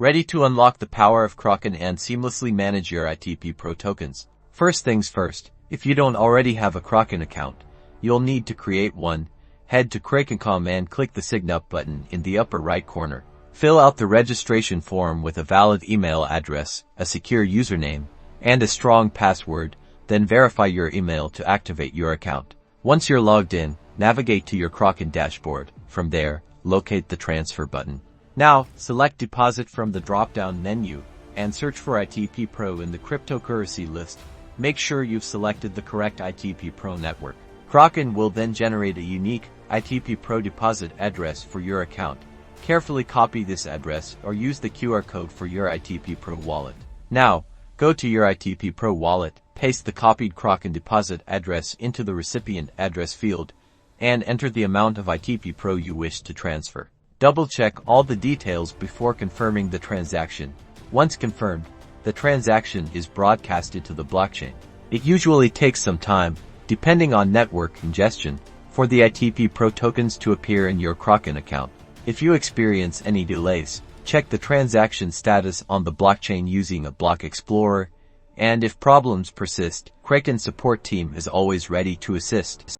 Ready to unlock the power of Kraken and seamlessly manage your ITP Pro tokens? First things first, if you don't already have a Kraken account, you'll need to create one. Head to Kraken.com and click the Sign Up button in the upper right corner. Fill out the registration form with a valid email address, a secure username, and a strong password, then verify your email to activate your account. Once you're logged in, navigate to your Kraken Dashboard. From there, locate the Transfer button. Now, select Deposit from the drop-down menu and search for ITP Pro in the cryptocurrency list. Make sure you've selected the correct ITP Pro network. Kraken will then generate a unique ITP Pro Deposit Address for your account. Carefully copy this address or use the QR code for your ITP Pro wallet. Now, go to your ITP Pro wallet, paste the copied Kraken Deposit Address into the recipient address field, and enter the amount of ITP Pro you wish to transfer. Double-check all the details before confirming the transaction. Once confirmed, the transaction is broadcasted to the blockchain. It usually takes some time, depending on network congestion, for the ITP Pro tokens to appear in your Kraken account. If you experience any delays, check the transaction status on the blockchain using a block explorer, and if problems persist, Kraken support team is always ready to assist.